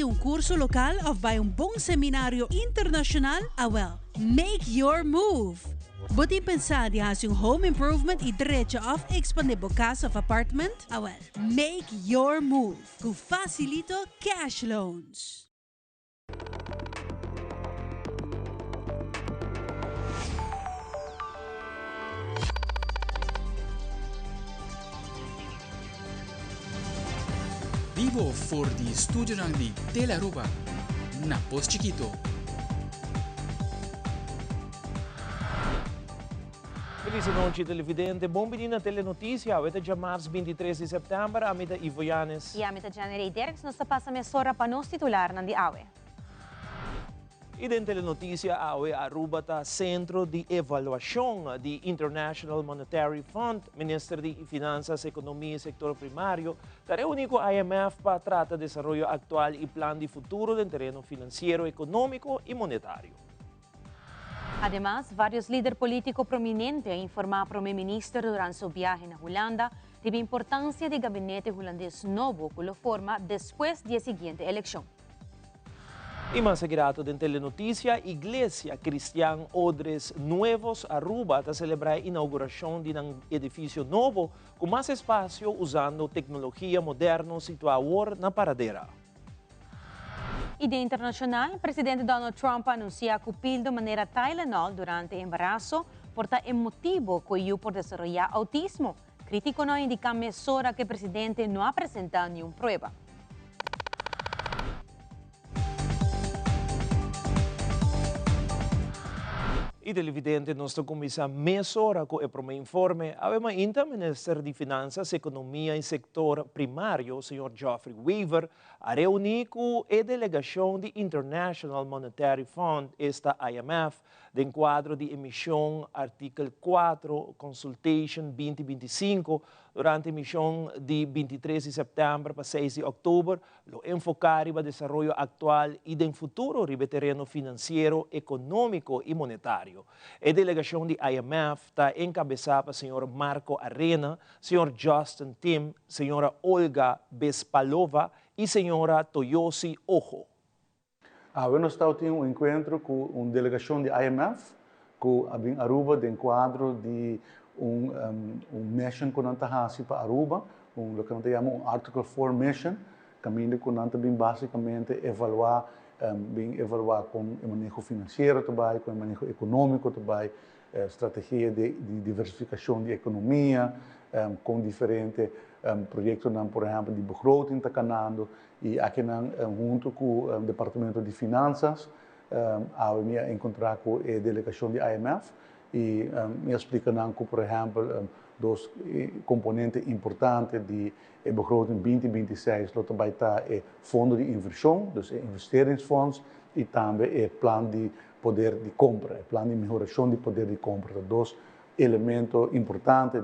um curso local of vai bom seminário internacional? Make your move! Buti pensar de hacer home improvement e derecho of expandir casa of apartment? Make your move! Com facilito cash loans. Vivo for di studio di Telaruba, na Pos Chiquito. Feliz noite, televidente. Bom menina telenotícia. Hoje é março 23 de setembro. A mita Ivo Yanes. E a mita January Dereks nos passa mesora para nos titular ng Awe. E dentro telenotícia, Awe Aruba está centro de avaliação do International Monetary Fund, Ministério de Finanças, Economia e Sector Primário, está reunido com a IMF para tratar o desenvolvimento atual e plano de futuro do terreno financeiro, econômico e monetário. Además, vários líderes políticos prominentes informaram para o primeiro-ministro durante seu viagem na Holanda de a importância do gabinete holandês novo que lo forma depois da seguinte eleição. E mais segurado dentro telenotícia, Igreja Cristiana Odres Nuevos Aruba está celebrando a inauguração de um edifício novo com mais espaço usando tecnologia moderna situada na paradeira. E de internacional, o presidente Donald Trump anuncia que o pil de maneira Tylenol durante o embarazo porta emotivo que por desenvolver autismo. Crítico não indica mesura que o presidente não apresenta nenhuma prova. E televidente, nós começamos mesora com o primeiro informe. Havemos ainda o Ministério de Finanças, Economia e Sector Primário, o Sr. Geoffrey Weaver, a reunir com a delegação do International Monetary Fund, esta IMF, de enquadro de emissão artigo 4, Consultation 2025, durante a emissão de 23 de setembro para 6 de outubro, lo enfocar no desenvolvimento atual e do futuro no terreno financeiro, econômico e monetário. A delegação de IMF está encabeçada pelo Sr. Marco Arena, Sr. Justin Tim, Sra. Olga Bespalova e Sra. Toyosi Ojo. Nós estamos tendo um encontro com uma delegação de IMF, com a Aruba, de enquadro de mission que nós estamos para Aruba, que nós chamamos Article 4 Mission, caminho que nós também basicamente evaluar com o manejo financeiro, também, com o manejo econômico, também, estratégia de diversificação de economia, com diferentes projetos, por exemplo, de begroting está canando, e aqui junto com o Departamento de Finanças, eu encontrar com a delegação de IMF e me explicando que, por exemplo, dos componentes importantes de begroting 2026, lá também está o fundo de inversão, dus investeringsfonds, e também o plano de poder de compra, o plano de melhoração de poder de compra, dois elementos importantes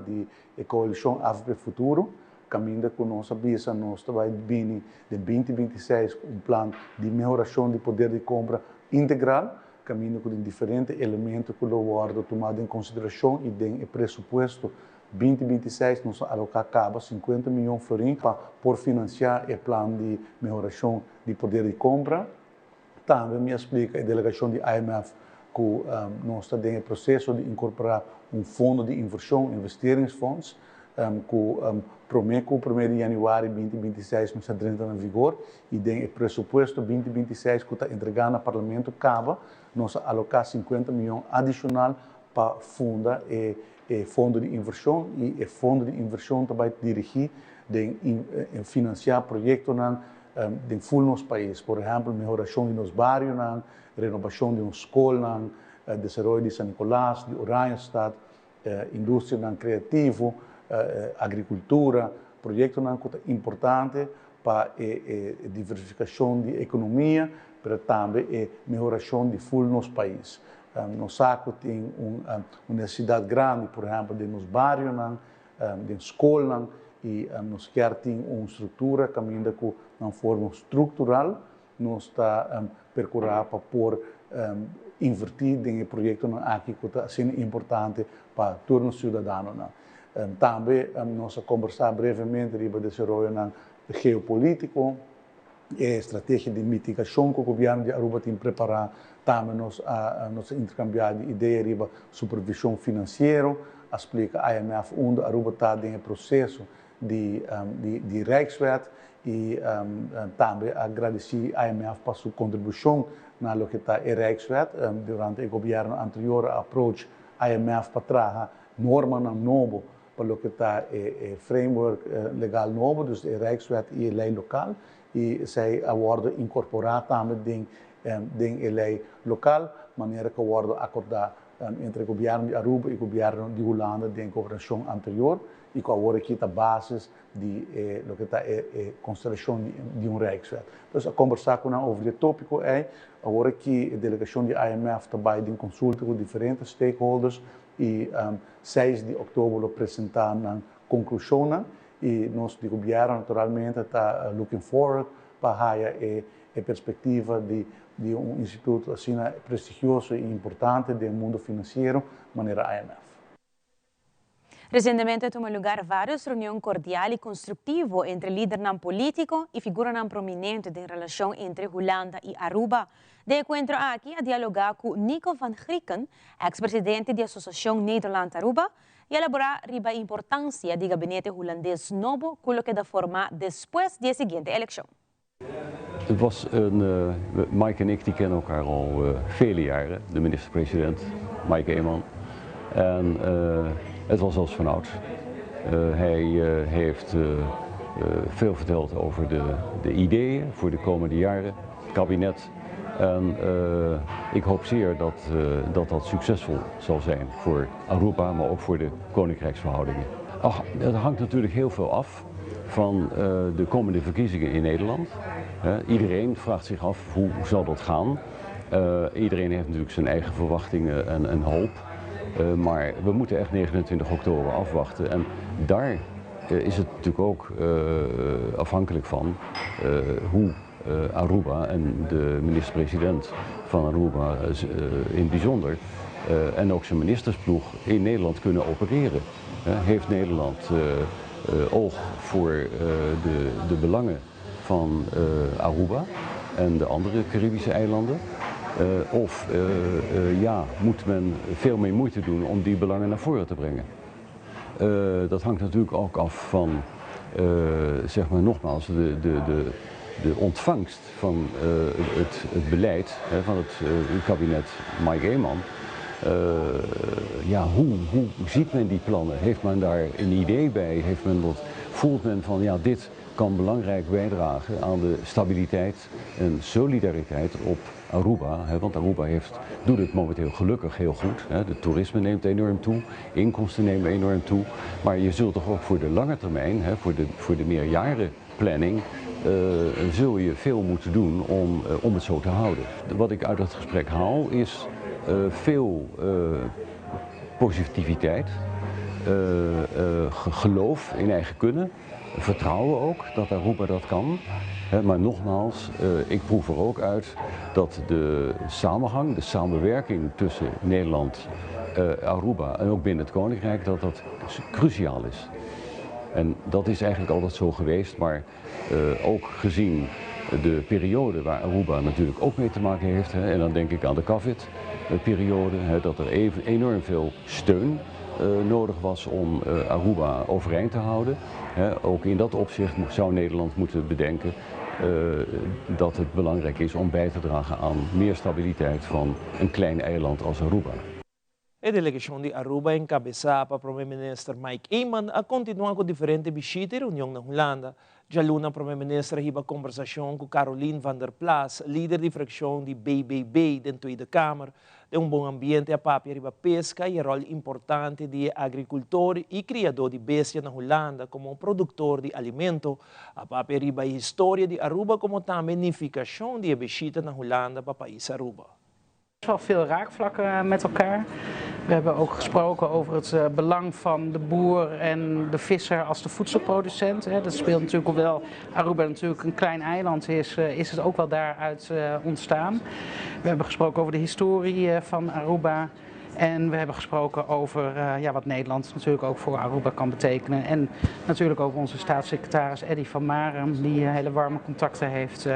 da coalição AFP Futuro. Caminho que nós sabemos, nós vai vir de 2026 um plano de melhoração de poder de compra integral, caminho com diferentes elementos que o guardo tomado em consideração e tem pressuposto 2026 nós alocar 50 milhões de florins para financiar o plano de melhoração de poder de compra. Também me explica a delegação de IMF que nós estamos em processo de incorporar um fundo de inversão, investeringsfonds, que promete que o 1 de janeiro de 2026 não está entrando em vigor e tem o pressuposto 2026 que está entregando ao Parlamento acaba, nós alocar 50 milhões adicional para fundar o fundo de inversão e o fundo de inversão também dirigir a financiar projetos em full nos país, por exemplo, melhoração de nos bairros, renovação de uma escola, desenvolvimento de São Nicolás, de Oranjestad, indústria criativa, agricultura, projetos importantes para a diversificação da economia, mas também a melhoração de full nos país. Nós sabemos que tem uma necessidade grande, por exemplo, de nos bairros, de escola, e nós queremos ter uma estrutura caminhando com uma forma estrutural, nós está percorrer para pôr invertir em projetos aqui que está sendo importante para todos os cidadãos. Também nós conversar brevemente sobre o desenvolvimento geopolítico, estrategia de mitigação que o governo de Aruba tem preparado, também nós intercambiar ideias sobre supervisão financeira, explica a IMF onde Aruba está em processo de Rijkswet e também agradecer a IMF por sua contribuição na lo que está em Rijkswet. Durante o governo anterior, a approach IMF para trazer normas novas para lo que está framework legal novo, dus de Rijkswet e lei local. E zij worden incorporados também em lei local, maneira que worden acordado entre o governo de Aruba e o governo de Holanda de governação anterior e que agora aqui está a base de lo que está constelação de Rijkswet. Então, a conversar com over esse tópico agora que a delegação de IMF está em consulta com diferentes stakeholders e 6 de outubro apresentar a conclusão e nós de governo naturalmente está looking forward para a perspectiva de instituto assim prestigioso e importante do mundo financeiro, maneira IMF. Recientemente tomó lugar varias reuniones cordial y constructivo entre líderes políticos y figuras prominentes de relación entre Holanda y Aruba. De encuentro aquí a dialogar con Nico van Grieken, ex-presidente de la Asociación Nederland-Aruba, y elaborar la importancia del gabinete holandés nuevo con lo que da forma después de la siguiente elección. Het was Mike en ik die kennen elkaar al vele jaren, de minister-president Mike Eeman. En het was als vanouds. Hij heeft veel verteld over de ideeën voor de komende jaren, het kabinet. En ik hoop zeer dat succesvol zal zijn voor Aruba, maar ook voor de koninkrijksverhoudingen. Het hangt natuurlijk heel veel af van de komende verkiezingen in Nederland. Iedereen vraagt zich af hoe zal dat gaan. Iedereen heeft natuurlijk zijn eigen verwachtingen en hoop. Maar we moeten echt 29 oktober afwachten. En daar is het natuurlijk ook afhankelijk van hoe Aruba en de minister-president van Aruba in het bijzonder en ook zijn ministersploeg in Nederland kunnen opereren. Heeft Nederland oog voor de belangen van Aruba en de andere Caribische eilanden? Of moet men veel meer moeite doen om die belangen naar voren te brengen? Dat hangt natuurlijk ook af van, zeg maar nogmaals, de ontvangst van het beleid van het kabinet Mike Eeman. Hoe ziet men die plannen? Heeft men daar een idee bij? Voelt men van dit kan belangrijk bijdragen aan de stabiliteit en solidariteit op Aruba, want Aruba doet het momenteel gelukkig heel goed. De toerisme neemt enorm toe, inkomsten nemen enorm toe. Maar je zult toch ook voor de lange termijn, voor de meerjarenplanning, zul je veel moeten doen om het zo te houden. Wat ik uit het gesprek haal is veel positiviteit, geloof in eigen kunnen, vertrouwen ook dat Aruba dat kan. Maar nogmaals, ik proef er ook uit dat de samenhang, de samenwerking tussen Nederland, Aruba en ook binnen het Koninkrijk, dat cruciaal is. En dat is eigenlijk altijd zo geweest, maar ook gezien de periode waar Aruba natuurlijk ook mee te maken heeft, en dan denk ik aan de COVID-periode, dat er enorm veel steun nodig was om Aruba overeind te houden. Ook in dat opzicht zou Nederland moeten bedenken dat het belangrijk is om bij te dragen aan meer stabiliteit van een klein eiland als Aruba. A delegação de Aruba encabeçada por primeiro-ministro Mike Eeman a continuar com diferentes visitas e reuniões na Holanda. Já luna, o primeiro-ministro riba conversação com Caroline van der Plas, líder de fracção de BBB da Tweede Kamer, de bom ambiente a papia riba pesca e rol importante de agricultor e criador de bestia na Holanda como produtor de alimento. A papia riba a história de Aruba como também unificação de visita na Holanda para o país Aruba. Er is wel veel raakvlakken met elkaar. We hebben ook gesproken over het belang van de boer en de visser als de voedselproducent. Dat speelt natuurlijk wel, Aruba natuurlijk een klein eiland is het ook wel daaruit ontstaan. We hebben gesproken over de historie van Aruba En we hebben gesproken over wat Nederland natuurlijk ook voor Aruba kan betekenen. En natuurlijk ook onze staatssecretaris Eddy van Maren, die hele warme contacten heeft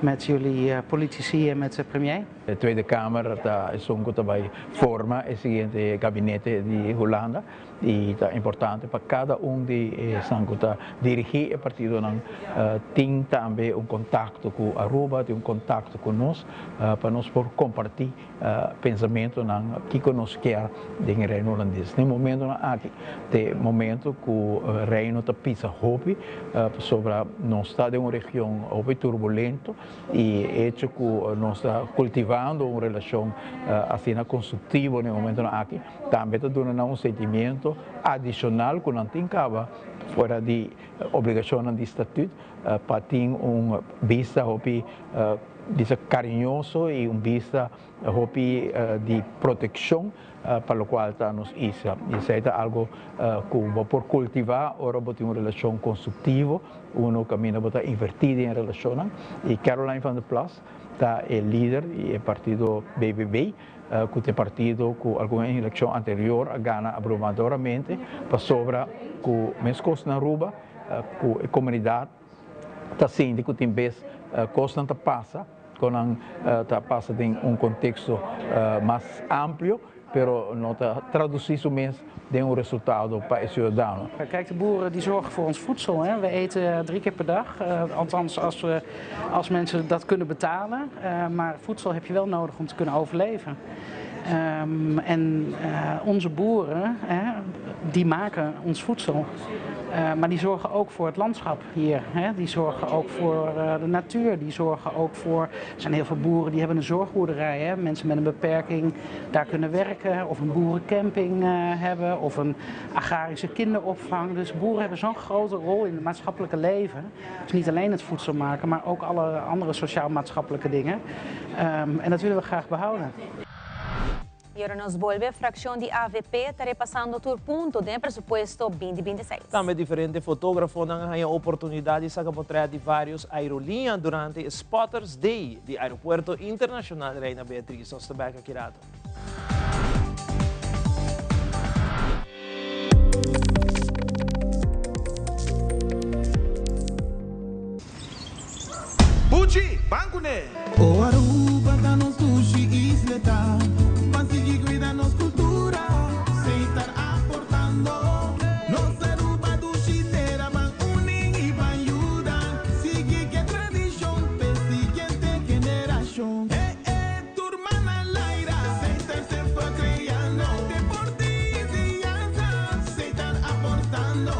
met jullie politici en met de premier. De Tweede Kamer is bij forma el siguiente gabinete de Holanda y es importante para cada de sanguta dirigir el partido tem também contacto com Aruba, tem contacto conosco para nós por compartilhar pensamento que nós quer do reino holandês. No momento aqui, de momento que o reino está pisa hopi sobre nós está de uma região hopi turbulento e hecho que nós está cultivando uma relação assim construtiva no momento aqui, também está dando sentimento adicional que não tem caba fora de obrigação de estatuto para ter vista hopi carinhoso e vista hopi de proteção para o qual está nos isla. Isso é algo que por cultivar, ora tem uma relação construtiva, caminha para invertir em relação. E Caroline van der Plas está líder e partido BBB, que é partido que alguma eleição anterior ganha abrumadoramente para sobre que mesmo na Aruba, que a comunidade está sendo que tem vez constante passa, quando passa em contexto mais amplo, pero não está traduzido mesmo de resultado para o cidadão. Kijk, de boeren die zorgen voor ons voedsel. Hè. We eten 3 keer per dag, althans als mensen dat kunnen betalen. Maar voedsel heb je wel nodig om te kunnen overleven. Onze boeren, die maken ons voedsel. Maar die zorgen ook voor het landschap hier. Hè. Die zorgen ook voor de natuur. Die zorgen ook voor... Er zijn heel veel boeren die hebben een zorgboerderij. Hè. Mensen met een beperking daar kunnen werken. Of een boerencamping hebben. Of een agrarische kinderopvang. Dus boeren hebben zo'n grote rol in het maatschappelijke leven. Dus niet alleen het voedsel maken, maar ook alle andere sociaal-maatschappelijke dingen. En dat willen we graag behouden. E agora nos volve a fracção de AVP está repassando todo ponto do presupuesto 2026. Também diferentes fotógrafos não têm a oportunidade de mostrar de várias aerolíneas durante Spotters Day do Aeroporto Internacional Reina Beatriz. Nós estamos aqui. Pucci, Bancune! O Aruba tá nos sushi isleta, mas sigue cuida nos cultura, sem estar aportando. Nos Aruba do Xitera van unen e van ayudar, sigue que tradição para siguiente generação. Turma na Laira, sem estar sempre criando, deporte e criança, sem estar aportando,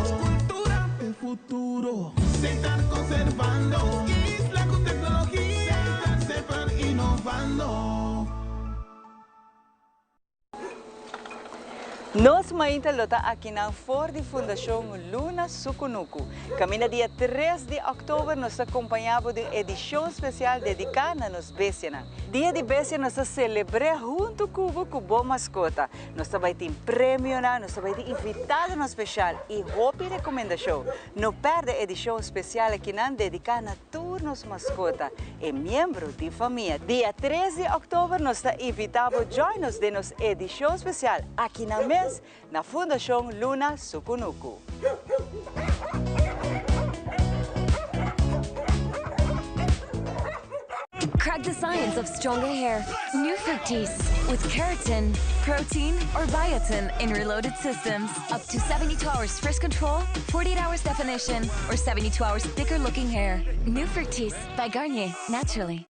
cultura e futuro, sem estar conservando. Nós ainda lota aqui na Ford Fundação Luna Sukunuku. Caminha dia 3 de outubro, nós acompanhamos de edição especial dedicada nos Bessiana. Dia de Bessiana, nós celebramos junto com o Boa Mascota. Nós também temos prêmio, nós também temos invitado no especial e roupa e recomendação. Não perde a edição especial aqui na dedicada a todos os mascotas e membros de família. Dia 13 de outubro, nós invitamos join-nos de nossa edição especial aqui na mesa na Fundação Luna Sukunuku. Crack the science of stronger hair. New Fructis with keratin, protein, or biotin in reloaded systems. Up to 72 hours frizz control, 48 hours definition, or 72 hours thicker looking hair. New Fructis by Garnier, naturally.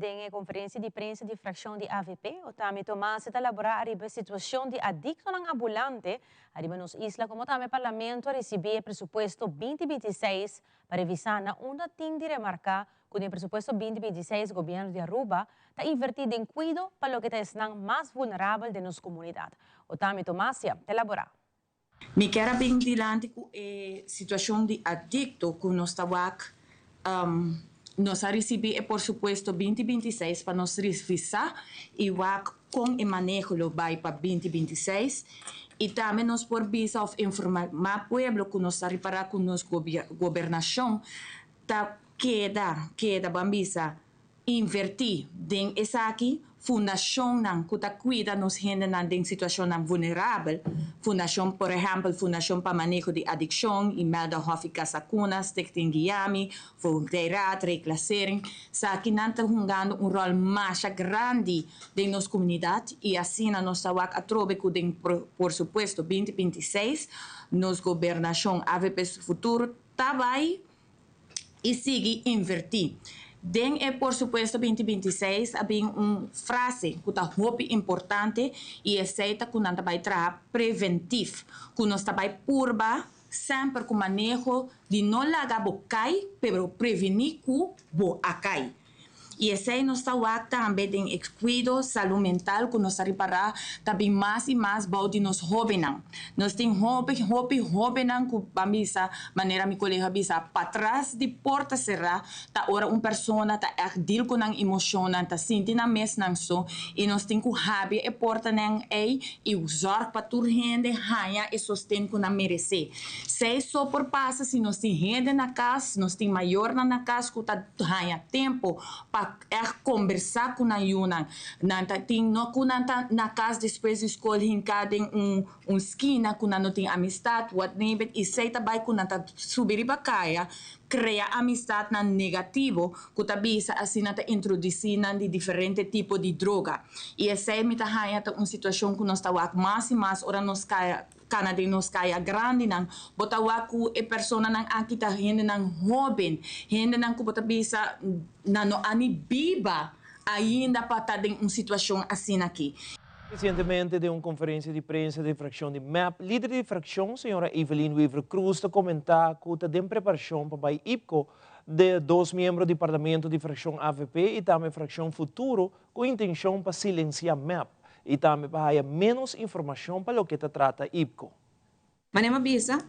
Em conferência de prensa de fração de AVP, o Tami Tomás está elaborar a situação de adicto ng ambulante, arriba nos isla como também parlamento receber presupuesto 2026 para revisar na una ting de remarcar que o presupuesto 2026 governo de Aruba está invertido em cuido para o que está mais vulnerável de nossa comunidade. O Tami Tomás te elabora. Me quero bem dilante com a situação de adicto que nós estamos nós recebemos, por supuesto, 2026 para nós revisar e com o manejo do vai para 2026 e também nós por visa of informar mais pueblo que nós reparar com nossa governação tá queda bambisa invertir den essa aqui fundação não que tá cuida nos gente na den situação não vulnerável fundação por exemplo fundação para manejo de adicção e melda hofi casacuna stichting Guiami volunteerat reclassering sa aqui não tá jogando rol mais grande de nossa comunidade e assim na nossa wak atrobe que den por supuesto 2026 nos governação AVP futuro tá vai e sigue invertir. Por supuesto, 2026, havia uma frase que está muito importante e é certa que nós vai trabalhar preventivo, que nós vai purba sempre com manejo de não largar bocai, mas prevenir que bocai. E esse aí nós estamos também em cuidado saúde mental que nós reparar também mais e mais de nos jovens. Nós temos jovens que bambisa maneira me colega bisa para trás de porta cerrada tá ora uma pessoa tá deal com a emoção tá sentindo mes nang so e nós temos que haver a porta nang ei e usar para tur gente hanha e sostém que não merece. Se só por passa se nós temos gente na casa, nós temos maior na casa que tá hanha tempo para conversar com a Yuna. Nanta tem no kunanta na casa depois escolhe em cada esquina que não tem amistade, whatever e sei também que nanta subir para caia cria amistade na negativo que tá bisa assim nata introduzir de diferente tipo de droga. E essa é mita hanya uma situação que nós tá mais e mais ora nos caia Canada nos caia grande nang botawa ku e persona nang akita gente nang jovem gente nang ku bota bisa na no ani biba ainda para estar em uma situação assim aqui. Recentemente, de uma conferência de prensa de fração de MAP, líder de fração, senhora Evelyn Weaver Cruz, está comentar que está em preparação para o IPCO de 2 membros do parlamento de fração AVP e também fração Futuro, com intenção para silenciar MAP e também para ter menos informação para o que se trata IPCO. Manema bisa,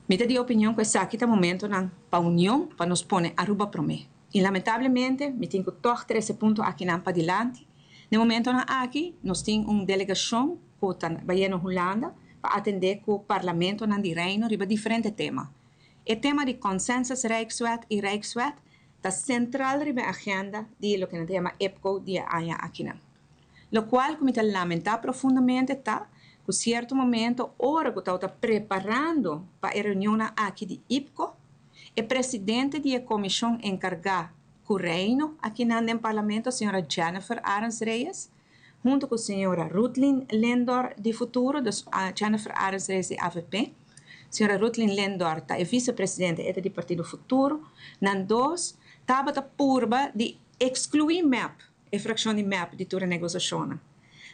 me de opinião que essa aqui é o momento para a União para nos pôr Aruba promê. E lamentavelmente, me tenho que tocar 13 pontos aqui na adelante. No momento aqui, nós temos uma delegação que vai na Holanda para atender com o parlamento de Reino sobre diferentes temas. O tema de consenso Rijkswet e Rijkswet está central na agenda de lo que se chama EPCO de año aqui. Lo qual, como te lamenta profundamente, está que certo momento, hora que está preparando para a reunião aqui de EPCO, o presidente da comissão encarregada com o Reino, aqui no Parlamento, a senhora Jennifer Arens Reyes, junto com a senhora Rutlin Lendor, de Futuro, Jennifer Arens Reyes, de AVP. A senhora Rutlin Lendor é vice-presidente do Partido Futuro. Nós estava a purba de excluir MAP, a fração de MAP de toda a negociação.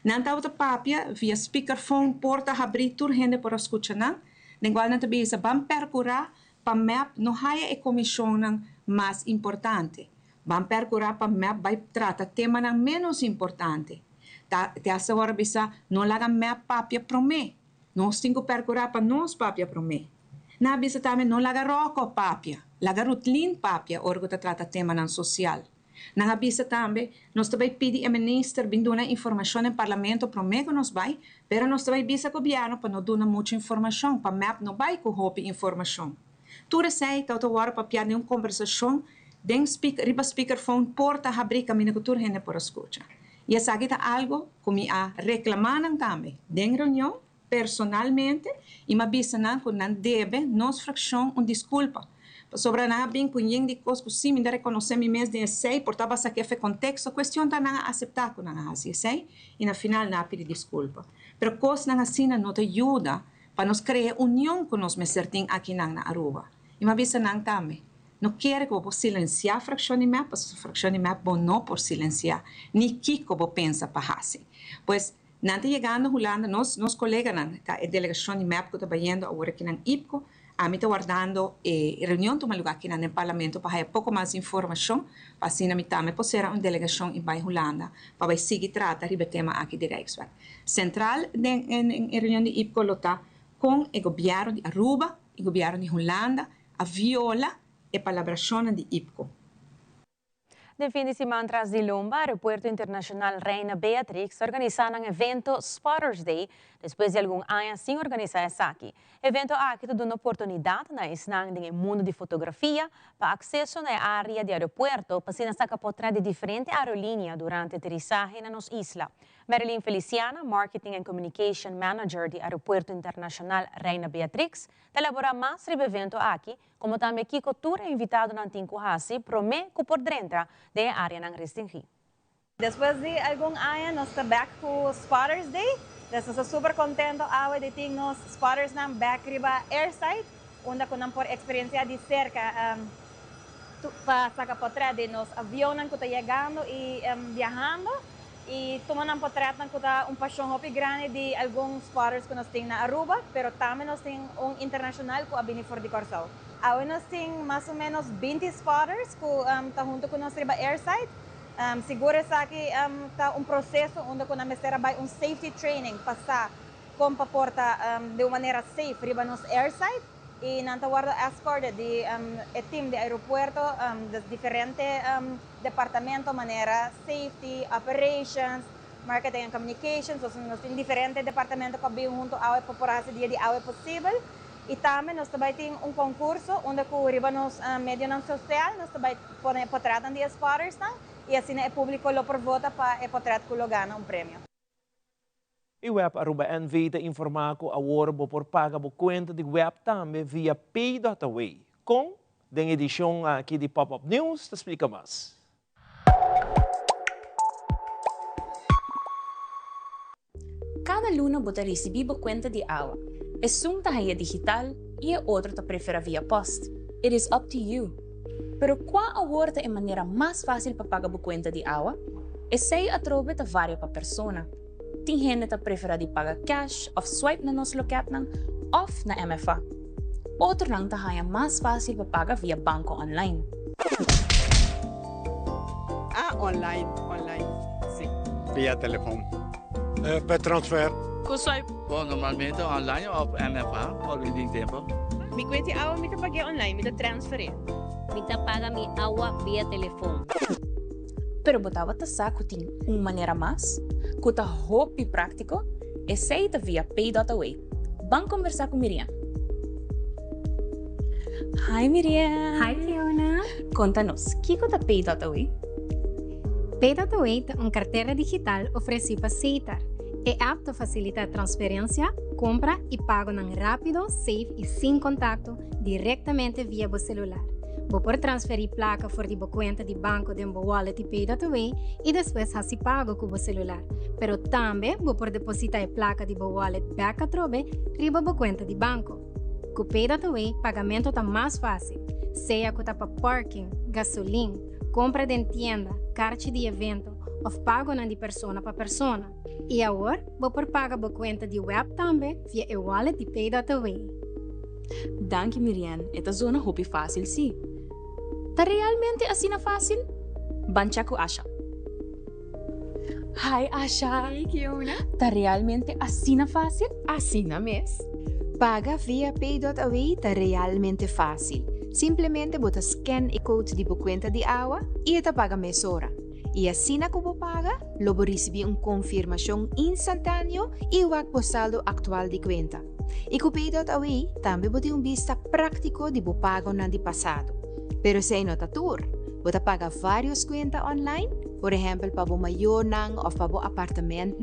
Nós estava a papia via speakerphone, porta abrir, toda a gente para escutar. Igual não também se vamos percurar para MAP, não há a comissão mais importante. Vamos percurar para MAP, vai tratar tema menos importante. Te assegura bisa não laga MAP papia promê. Nós temos que percurar para nós papia promê. Na bisa também não laga roco papia, laga rutlin papia, orgo te trata tema social. Na bisa também nós também pedir a ministro binduna informação no parlamento promê que nós vai, pero nós também bisa governo para não dar muita informação, para MAP não vai com roupa informação. Tudo sei, tá agora para piar nenhuma conversação. Den speakerphone porta abrir caminho que toda gente por escutar. E essa aqui é algo que me a reclamar também. Den reunião, personalmente, e me avisa que não deve, nós fração desculpa. Sobre nada bem com ninguém de coisas que sim, me reconhecer me mesmo de sei, por estava aqui a contexto, a questão está não aceitar que não assim, sei, e no final não pedir desculpa. Pero coisas não assim não te ajuda para nos criar união com nós me certinho aqui na Aruba. E me avisa também. não quer que você silenciar a fração de map, porque a fração de map bom não por silenciar, nem que você pensa para fazer. Pois, nante chegando a Holanda, nós colegas da delegação de map que está indo agora aqui na IPCO, a mim está guardando reunião de uma lugar aqui no parlamento para ter pouco mais informação, para assim a mim também pode ser uma delegação em Holanda, para seguir tratar o tema aqui de Rijksweg. Central em reunião de IPCO está com o governo de Aruba, o governo de Holanda, a viola e palabração de IPCO. De fim de semana atrás de Lomba, Aeropuerto Internacional Reina Beatrix organizaram um evento Spotters Day, depois de alguns anos sem organizar essa aqui. O evento aqui dá uma oportunidade na esnang do mundo de fotografia para acesso na área de aeroporto para se sacar potret de diferentes aerolíneas durante a aterrissagem na nossa isla. Marilyn Feliciana, Marketing and Communication Manager de Aeropuerto Internacional Reina Beatrix, elabora mais sobre o evento aqui, como também que cultura invitado na Tinkuhasi, promete que por dentro da área não restringida. Depois de alguns anos, nós estamos back com Spotters Day. Estamos super contentos de ter nos spotters na back riba airside, onde com por experiência de cerca para sacar potret de nos aviões que estão chegando e viajando. E tomando potret que está paixão muito grande de alguns spotters que nós temos na Aruba, mas também nós temos internacional que é for de Corsal. Agora nós temos mais ou menos 20 spotters que estão junto com nós riba airside. Seguro que está processo onde nós temos safety training passar como para porta de maneira safe riba nos airside e nós guarda escort de team de aeropuerto dos diferentes departamentos maneira safety operations marketing and communications nós temos diferentes departamentos que vêm junto ao população dia de ao possível e também nós também temos concurso onde com riba nos meio social nós também podemos portrar de spotters e assim o público lo por vota para portrar que lo ganha prêmio. E web Aruba NV te informar que agora por pagar a conta de web também via Pay.away. Com a edição aqui de Pop-Up News, te explica mais. Cada luna você recebe a conta de água. É um tarefa digital e o outro te prefere via post. It is up to you. Pero qual agora é a maneira mais fácil para pagar a conta de água? É sei através de várias pessoas. Tem gente que prefere de pagar cash ou swipe na nosso loket ou na MFA. Outro lang é mais fácil para pagar via banco online. Online, sim. Via telefone. Per transfer. Com swipe? Bom, normalmente online ou MFA, ou em tempo. Mi kwenti awa mi pagar online, mi transferir. Mi paga mi awa via telefone. Pero botava ta saco tem maneira mais, que tá hopi prático, é seita via Pay.away. Vamos conversar com Miriam. Hi Miriam. Hi Fiona. Conta-nos, o que é Pay.away? Pay.away é uma carteira digital oferecida para aceitar. É apto a facilitar transferência, compra e pago rápido, safe e sem contato, diretamente via o celular. Vou por transferir placa for de conta de banco de wallet Pay.away e depois se pago com o celular. Pero também vou por depositar a placa de wallet back a trove riba a conta de banco. Com Pay.away, pagamento está mais fácil. Seja que está para parking, gasolina, compra de tienda, carte de evento ou pago de persona para persona. E agora, vou por pagar a conta de web também via o wallet de Pay.away. Danke Miriam, esta zona é fácil sim. Tá realmente assim fácil? Bancha ko Asha. Hi Asha. Hey Kiona. Tá realmente assim fácil? Assim mesmo. Paga via Pay.away tá realmente fácil. Simplesmente bota scan e code de conta de água e ita paga mesora. E assim que você paga, logo recebe uma confirmação instantânea e o saldo atual de conta. E com Pay.away também você vista prático de você pago no passado. Pero se não tour, você paga várias contas online, por exemplo, para o maior ou para o apartamento.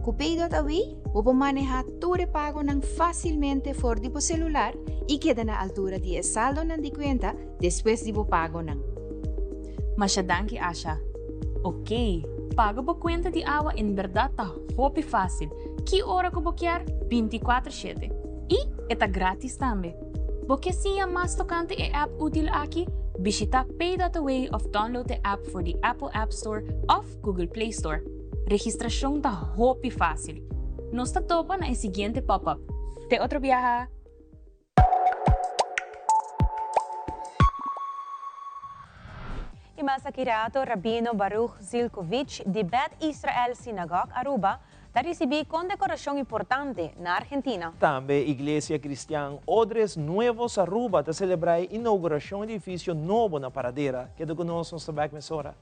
Com Pay.away, você maneja todo o pago facilmente fora do celular e queda na altura de saldo de conta depois de você pago. Mas danke, Asha. Ok, paga a conta de água em verdade tá hopi fácil. Que hora que você quer? 24/7. E é grátis também. Porque se é mais tocante e app útil aqui, Visita Pay.away of download the app for the Apple App Store of Google Play Store. Registrasyong ta hopi fácil. Nos tatopa na siguiente pop-up. Te otro viaja. Imasakirato Rabino Baruch Zilkovich de Beth Israel Synagogue Aruba da recebi condecoração importante na Argentina. Também a Igreja Cristã Odres Nuevos Aruba está celebrando a inauguração de edifício novo na Paradeira. Queda conosco no Back Mesora.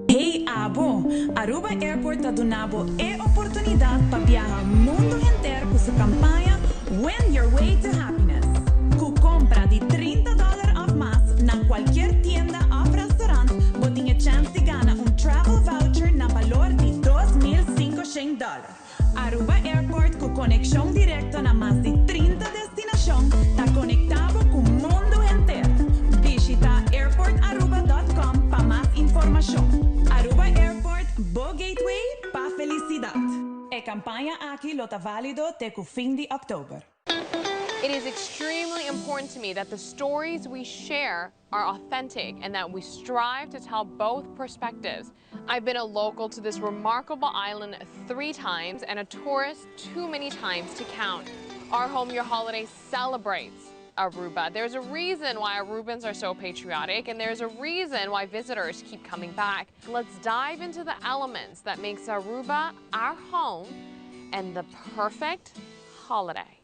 Hey Abo, Aruba Airport tá donando oportunidade para viajar o mundo inteiro com sua campanha Win Your Way to Happiness. Com compra de $30 ou mais na qualquer tienda ou restaurante, você tem a chance de ganhar travel voucher na valor de $2.500. Aruba Airport com conexão direta na mais de 30 destinações, está conectado com o mundo inteiro. Visita airportaruba.com para mais informação. Aruba Airport, Bo Gateway para felicidade. A campanha aqui está válido até o fim de outubro. It is extremely important to me that the stories we share are authentic and that we strive to tell both perspectives. I've been a local to this remarkable island 3 times and a tourist too many times to count. Our Home Your Holiday celebrates Aruba. There's a reason why Arubans are so patriotic, and there's a reason why visitors keep coming back. Let's dive into the elements that makes Aruba our home and the perfect holiday.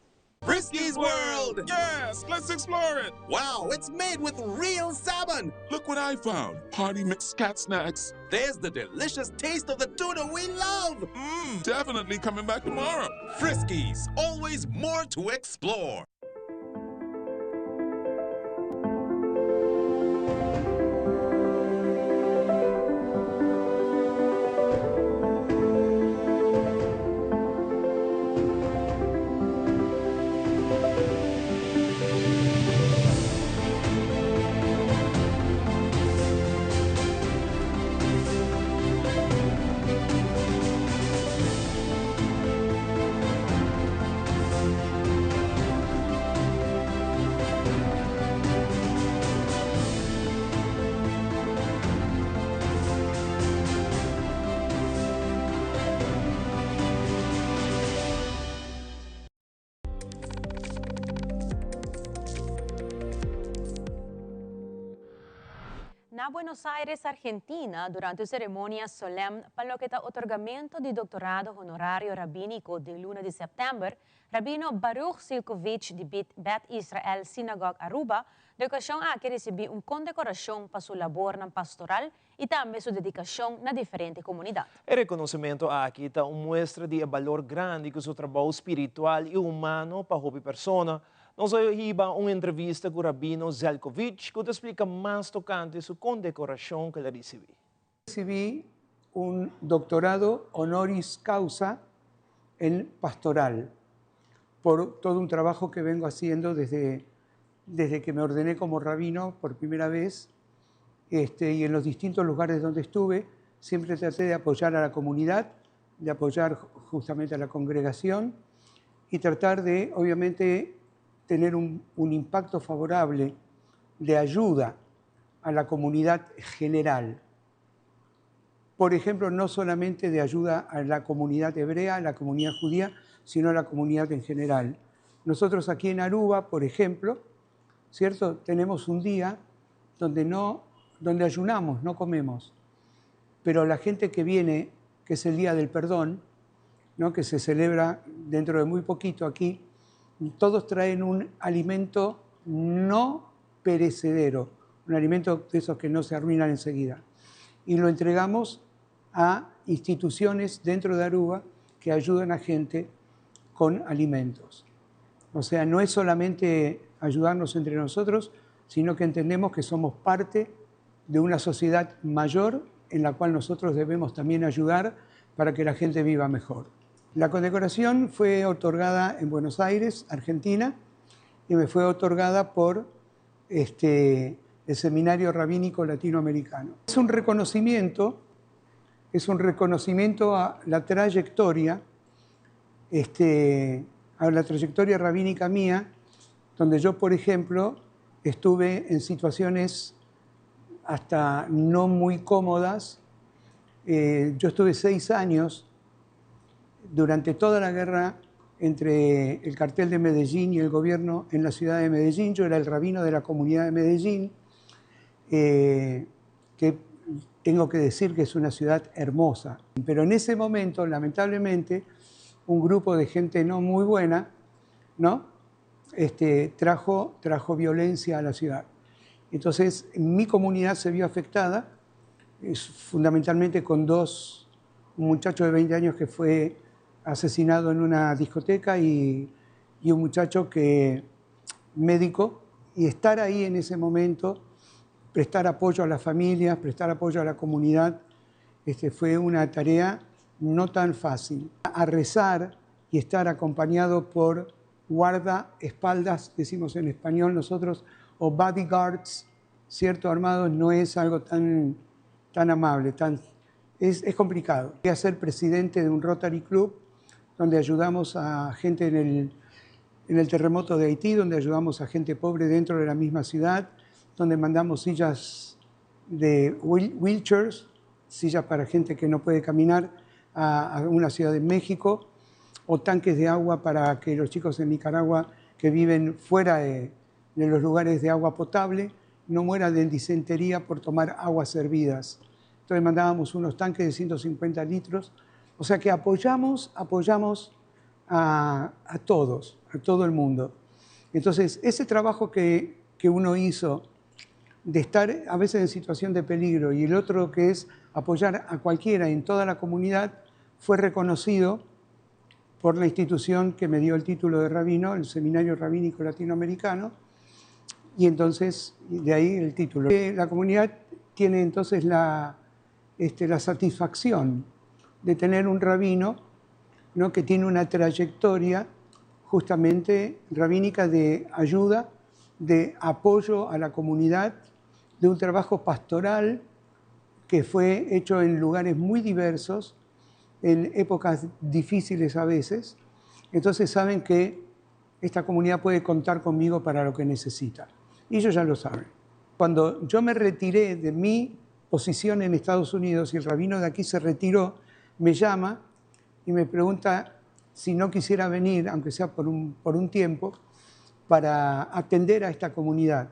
Frisky's World! Yes, let's explore it! Wow, it's made with real salmon! Look what I found! Party mixed cat snacks. There's the delicious taste of the tuna we love! Definitely coming back tomorrow. Frisky's, always more to explore. Na Buenos Aires, Argentina, durante a cerimônia solemne para o otorgamento de doutorado honorário rabínico de luna de setembro, Rabino Baruch Zilkovich de Beth Israel Synagogue Aruba, de ocasião a que recebeu condecoração para sua labor na pastoral e também sua dedicação na diferente comunidade. O reconhecimento aqui está mostra de valor grande que o seu trabalho espiritual e humano para a pessoa. Nós ouvimos uma entrevista com o Rabino Zilkovich, que explica mais tocante sua condecoração que ele recebeu. Recibí un doctorado honoris causa en pastoral por todo un trabajo que vengo haciendo desde que me ordené como rabino por primera vez, y en los distintos lugares donde estuve, siempre traté de apoyar a la comunidad, de apoyar justamente a la congregación y tratar de, obviamente, tener un impacto favorable de ayuda a la comunidad general. Por ejemplo, no solamente de ayuda a la comunidad hebrea, a la comunidad judía, sino a la comunidad en general. Nosotros aquí en Aruba, por ejemplo, ¿cierto? Tenemos un día donde ayunamos, no comemos. Pero la gente que viene, que es el Día del Perdón, ¿no? Que se celebra dentro de muy poquito aquí, todos traen un alimento no perecedero, un alimento de esos que no se arruinan enseguida. Y lo entregamos a instituciones dentro de Aruba que ayudan a gente con alimentos. O sea, no es solamente ayudarnos entre nosotros, sino que entendemos que somos parte de una sociedad mayor en la cual nosotros debemos también ayudar para que la gente viva mejor. La condecoración fue otorgada en Buenos Aires, Argentina, y me fue otorgada por el Seminario Rabínico Latinoamericano. Es un reconocimiento es un reconocimiento a la trayectoria, a la trayectoria rabínica mía, donde yo, por ejemplo, estuve en situaciones hasta no muy cómodas. Yo estuve 6 años durante toda la guerra entre el cartel de Medellín y el gobierno en la ciudad de Medellín. Yo era el rabino de la comunidad de Medellín, que tengo que decir que es una ciudad hermosa. Pero en ese momento, lamentablemente, un grupo de gente no muy buena, ¿no? trajo violencia a la ciudad. Entonces, mi comunidad se vio afectada, fundamentalmente con un muchacho de 20 años que fue asesinado en una discoteca y un muchacho médico, y estar ahí en ese momento, prestar apoyo a las familias, prestar apoyo a la comunidad, fue una tarea no tan fácil. A rezar y estar acompañado por guardaespaldas, decimos en español nosotros, o bodyguards, ¿cierto? Armados, no es algo tan amable, es complicado. Voy a ser presidente de un Rotary Club, donde ayudamos a gente en el terremoto de Haití, donde ayudamos a gente pobre dentro de la misma ciudad, donde mandamos sillas de wheelchairs, sillas para gente que no puede caminar, a una ciudad de México, o tanques de agua para que los chicos en Nicaragua que viven fuera de los lugares de agua potable no mueran de disentería por tomar aguas servidas. Entonces mandábamos unos tanques de 150 litros. O sea que apoyamos a todos, a todo el mundo. Entonces, ese trabajo que uno hizo de estar a veces en situación de peligro y el otro que es apoyar a cualquiera en toda la comunidad, fue reconocido por la institución que me dio el título de rabino, el Seminario Rabínico Latinoamericano, y entonces de ahí el título. La comunidad tiene entonces la satisfacción de tener un rabino, ¿no? que tiene una trayectoria justamente rabínica de ayuda, de apoyo a la comunidad, de un trabajo pastoral que fue hecho en lugares muy diversos, en épocas difíciles a veces. Entonces saben que esta comunidad puede contar conmigo para lo que necesita. Y ellos ya lo saben. Cuando yo me retiré de mi posición en Estados Unidos y el rabino de aquí se retiró, me llama y me pregunta si no quisiera venir, aunque sea por un tiempo, para atender a esta comunidad.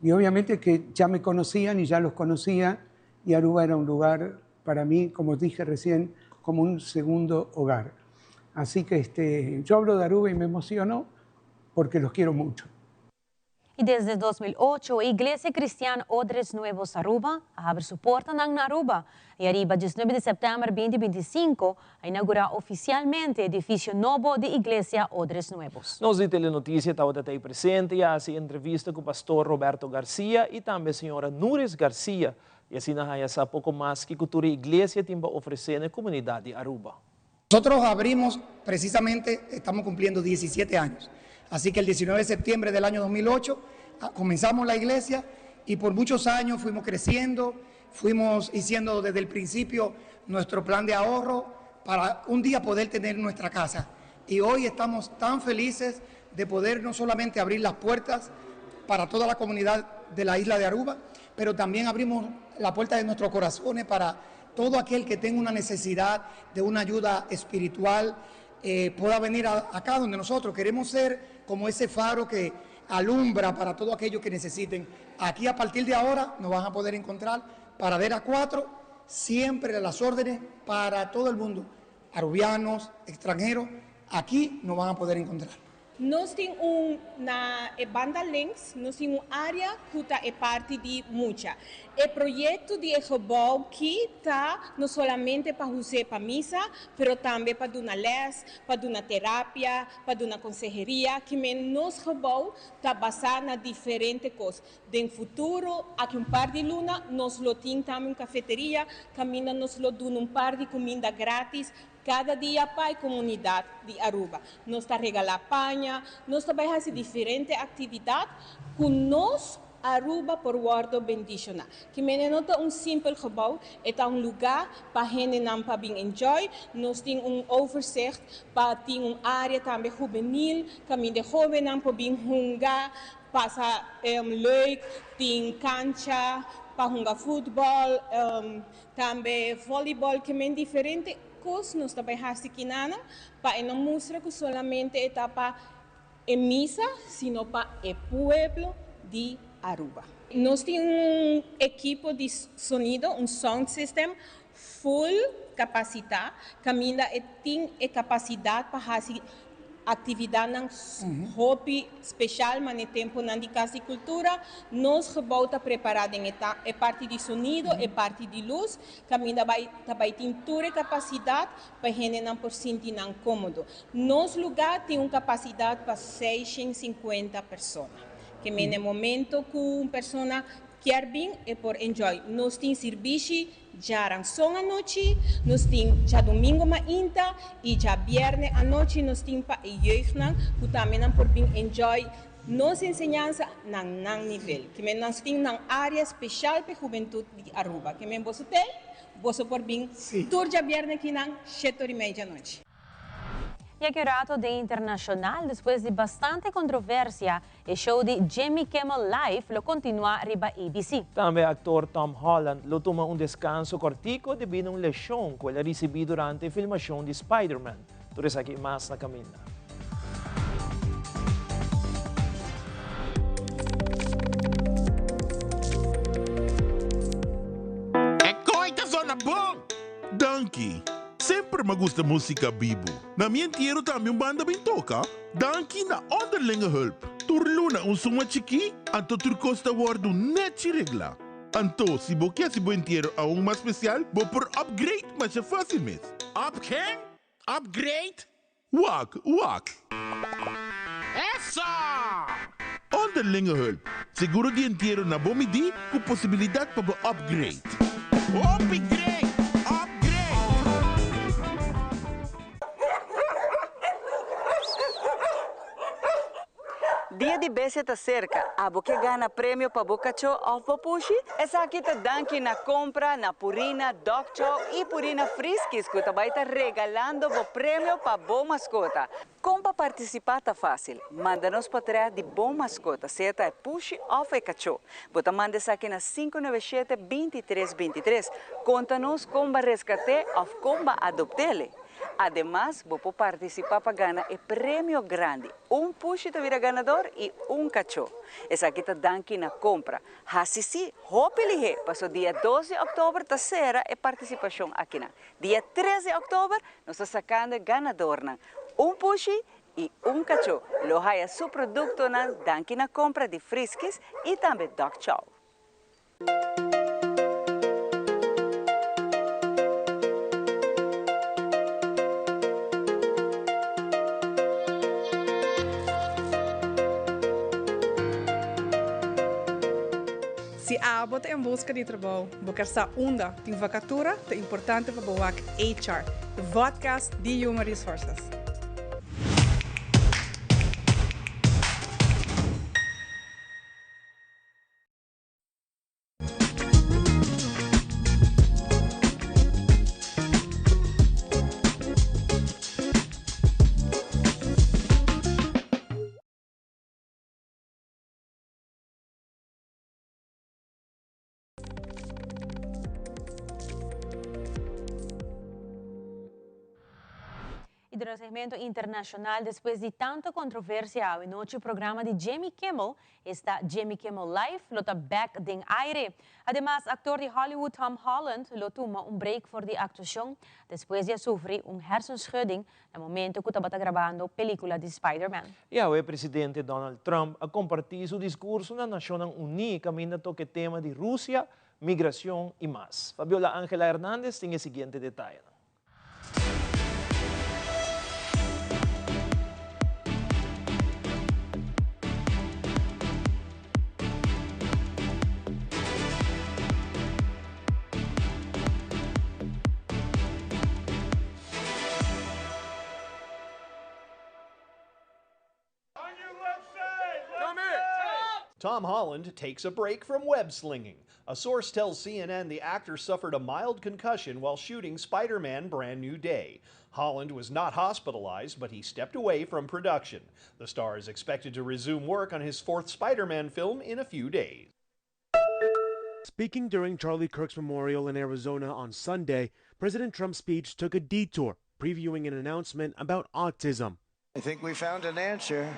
Y obviamente que ya me conocían y ya los conocía, y Aruba era un lugar para mí, como dije recién, como un segundo hogar. Así que yo hablo de Aruba y me emociono porque los quiero mucho. Y desde 2008, a Iglesia Cristiana Odres Nuevos Aruba abre su puerta en Aruba. Y arriba, 19 de septiembre de 2025, a inaugurar oficialmente el edificio nuevo de Iglesia Odres Nuevos. Nos de Telenotícia está ahí presente y hace entrevista con el pastor Roberto García y también señora Nuris García. Y así nos hay poco más que cultura y iglesia tiene ofrecer en la comunidad de Aruba. Nosotros abrimos precisamente, estamos cumpliendo 17 años. Así que el 19 de septiembre del año 2008 comenzamos la iglesia y por muchos años fuimos creciendo, fuimos haciendo desde el principio nuestro plan de ahorro para un día poder tener nuestra casa. Y hoy estamos tan felices de poder no solamente abrir las puertas para toda la comunidad de la isla de Aruba, pero también abrimos la puerta de nuestros corazones para todo aquel que tenga una necesidad de una ayuda espiritual, pueda venir acá donde nosotros queremos ser como ese faro que alumbra para todo aquello que necesiten. Aquí a partir de ahora nos van a poder encontrar Paradera 4, siempre a las órdenes para todo el mundo, arubianos, extranjeros, aquí nos van a poder encontrar. Nós temos na banda Links, nós temos uma área que é parte de muita. O projeto de Ejobol que está não somente para fazer para missa, mas também para dar les, para dar terapia, para dar consejeria, que nos Ejobol está basado na diferentes coisas. No futuro, aqui par de luna, nós lo temos também cafeteria, caminha nos lo dão par de comida grátis. Cada dia para a comunidade de Aruba. Nós está regalar panha, nós também fazemos diferentes atividades que nós Aruba por Wordo Bendiciona. Que menenota simpel gebouw, het lugar para gente não para bem enjoy. Nós temos overzicht para ter área também juvenil, caminho de jovem não para bem jogar, passa leuk, tem cancha para jogar futebol, também voleibol, que é diferente coisas nós também fazemos para não mostrar que solamente etapa em missa, sino para o pueblo de Aruba. Nós temos equipo de sonido, sound system full capacidade, que ainda tem capacidade para fazer atividade hobby especial, mas no tempo na casa de cultura, nós gebouw preparado em parte de sonido e parte de luz, que ainda vai ter toda capacidade para gente não por sentir não cômodo. Nosso lugar tem uma capacidade para 650 pessoas. Que no momento que uma pessoa quer vir é por enjoy. Nós temos serviço já só à noite, nós temos já domingo ainda e já viernes à noite nós temos para a jeugd que também por vir enjoy nossa ensinança num nível. Que nós temos uma área especial para a juventude de Aruba. Que você tem, você por vir tour já viernes aqui na 7h30 da noite. Y aquí rato de internacional, después de bastante controversia, el show de Jimmy Kimmel Live lo continúa arriba ABC. También actor Tom Holland lo toma un descanso cortico debido a una lesión que él recibió durante la filmación de Spider-Man. Tú eres aquí más na camina. Coita zona bom! Danke! Sempre me gusta música bibo. Na minha entierro também banda bem toca. Danke na onderlinge hulp. Turluna suma chiqui, anto turcosta wardu net regla. Anto, se bo quer se bo entierro a mais especial, bo por upgrade, mas é fácil mesmo. Up quem? Upgrade? Wak. Essa! Onderlinge hulp. Seguro de entierro na bomidi, com possibilidade para bo upgrade. Upgrade! Dia de Bésia está cerca. A que gana prêmio para Bocacho ou para Pushi? Essa aqui está danke na compra, na Purina, Doccho e Purina Friskis, que também está regalando o prêmio para Boa Mascota. Como para participar está fácil. Manda-nos para trás de Boa Mascota, seja é Pushi ou é Cacho. Você manda essa aqui na 597-2323. Conta-nos como resgatar ou como adoptar-le. Además, vou participar para ganhar o prêmio grande. Pushi te vira ganador e cachorro. Essa aqui está danke na compra. Hasisi, hopelihe, passou dia 12 de outubro, terceira é participação aqui. Dia 13 de outubro, nós estamos sacando ganador. Pushi e cachorro. Lohaya seu produto na danke na compra de Friskis e também Dog Chow. Se a bota em busca de trabalho, porque essa onda tem vacatura, é importante para o HR, o podcast de Human Resources. Y del segmento internacional, después de tanta controversia en el programa de Jimmy Kimmel, está Jimmy Kimmel Live, lo está back den aire. Además, actor de Hollywood Tom Holland lo toma un break por de actuación después de sufrir un hersenschudding en el momento que estaba grabando película de Spider-Man. Y el presidente Donald Trump ha compartido su discurso en la Naciones Unidas, caminando que tema de Rusia, migración y más. Fabiola Ángela Hernández tiene el siguiente detalle. Tom Holland takes a break from web slinging. A source tells CNN the actor suffered a mild concussion while shooting Spider-Man: Brand New Day. Holland was not hospitalized, but he stepped away from production. The star is expected to resume work on his fourth Spider-Man film in a few days. Speaking during Charlie Kirk's memorial in Arizona on Sunday, President Trump's speech took a detour, previewing an announcement about autism. I think we found an answer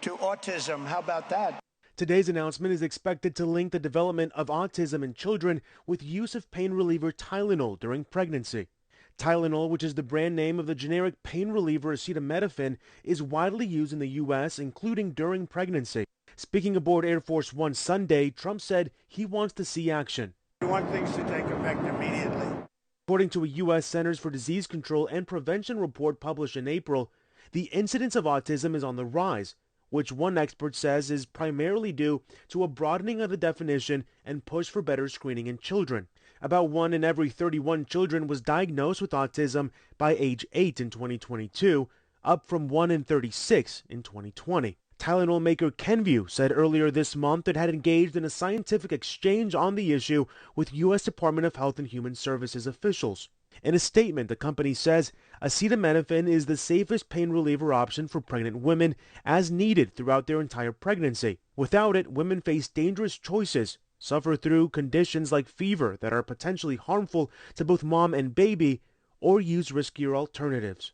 to autism. How about that? Today's announcement is expected to link the development of autism in children with use of pain reliever Tylenol during pregnancy. Tylenol, which is the brand name of the generic pain reliever acetaminophen, is widely used in the U.S., including during pregnancy. Speaking aboard Air Force One Sunday, Trump said he wants to see action. We want things to take effect immediately. According to a U.S. Centers for Disease Control and Prevention report published in April, the incidence of autism is on the rise, which one expert says is primarily due to a broadening of the definition and push for better screening in children. About 1 in every 31 children was diagnosed with autism by age 8 in 2022, up from 1 in 36 in 2020. Tylenol maker Kenvue said earlier this month it had engaged in a scientific exchange on the issue with U.S. Department of Health and Human Services officials. In a statement, the company says acetaminophen is the safest pain reliever option for pregnant women as needed throughout their entire pregnancy. Without it, women face dangerous choices, suffer through conditions like fever that are potentially harmful to both mom and baby, or use riskier alternatives.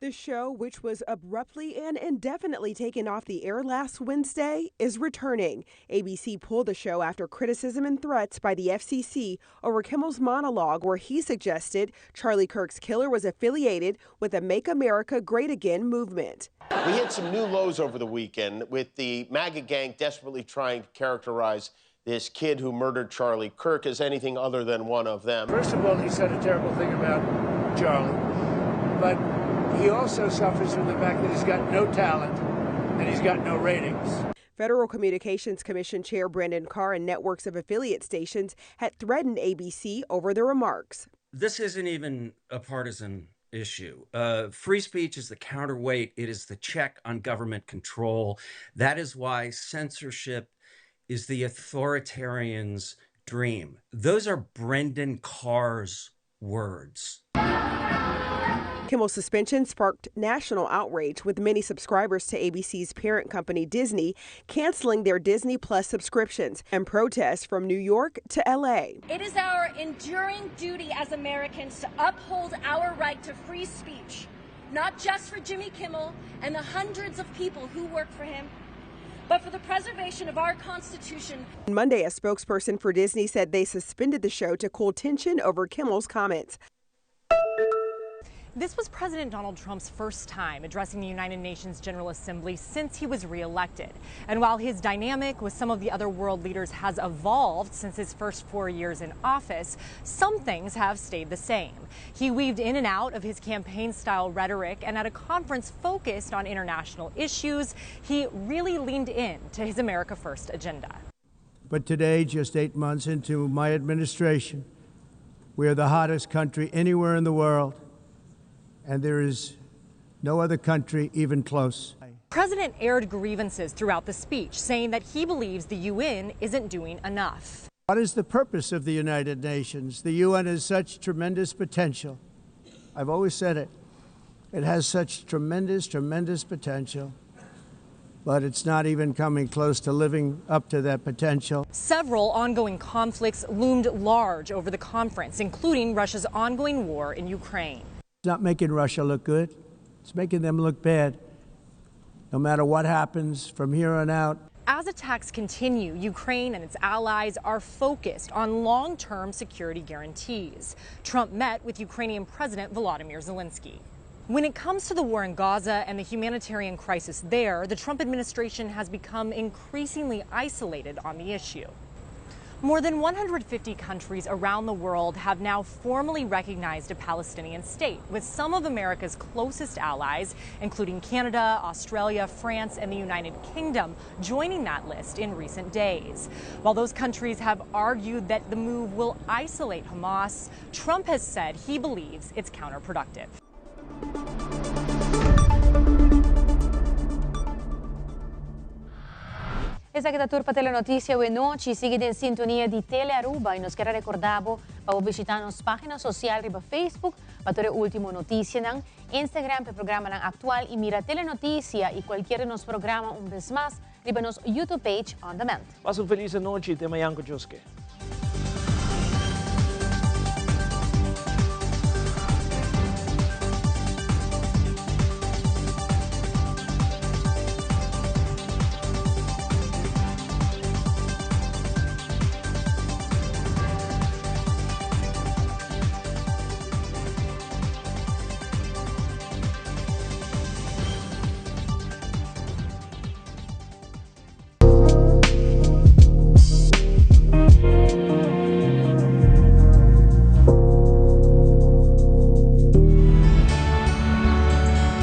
The show, which was abruptly and indefinitely taken off the air last Wednesday, is returning. ABC pulled the show after criticism and threats by the FCC over Kimmel's monologue where he suggested Charlie Kirk's killer was affiliated with the Make America Great Again movement. We hit some new lows over the weekend with the MAGA gang desperately trying to characterize this kid who murdered Charlie Kirk as anything other than one of them. First of all, he said a terrible thing about Charlie, but he also suffers from the fact that he's got no talent and he's got no ratings. Federal Communications Commission Chair Brendan Carr and networks of affiliate stations had threatened ABC over the remarks. This isn't even a partisan issue. Free speech is the counterweight. It is the check on government control. That is why censorship is the authoritarian's dream. Those are Brendan Carr's words. Kimmel's suspension sparked national outrage, with many subscribers to ABC's parent company Disney canceling their Disney Plus subscriptions, and protests from New York to LA. It is our enduring duty as Americans to uphold our right to free speech, not just for Jimmy Kimmel and the hundreds of people who work for him, but for the preservation of our Constitution. On Monday, a spokesperson for Disney said they suspended the show to cool tension over Kimmel's comments. This was President Donald Trump's first time addressing the United Nations General Assembly since he was reelected. And while his dynamic with some of the other world leaders has evolved since his first 4 years in office, some things have stayed the same. He weaved in and out of his campaign-style rhetoric, and at a conference focused on international issues, he really leaned in to his America First agenda. But today, just 8 months into my administration, we are the hottest country anywhere in the world. And there is no other country even close. The president aired grievances throughout the speech, saying that he believes the UN isn't doing enough. What is the purpose of the United Nations? The UN has such tremendous potential. I've always said it. It has such tremendous, tremendous potential, but it's not even coming close to living up to that potential. Several ongoing conflicts loomed large over the conference, including Russia's ongoing war in Ukraine. It's not making Russia look good. It's making them look bad. No matter what happens from here on out. As attacks continue, Ukraine and its allies are focused on long-term security guarantees. Trump met with Ukrainian President Volodymyr Zelensky. When it comes to the war in Gaza and the humanitarian crisis there, the Trump administration has become increasingly isolated on the issue. More than 150 countries around the world have now formally recognized a Palestinian state, with some of America's closest allies, including Canada, Australia, France, and the United Kingdom, joining that list in recent days. While those countries have argued that the move will isolate Hamas, Trump has said he believes it's counterproductive. Essa aqui da Turpa Telenotícia e noite, siga em sintonia de Tele Aruba e nos quer recordar para visitar nossa página social riba Facebook para ter a última notícia ng Instagram para o programa ng Actual e mira Telenotícia e qualquer de nos programa vez mais riba nos YouTube page on demand. Passa uma feliz noite e até amanhã com Deus.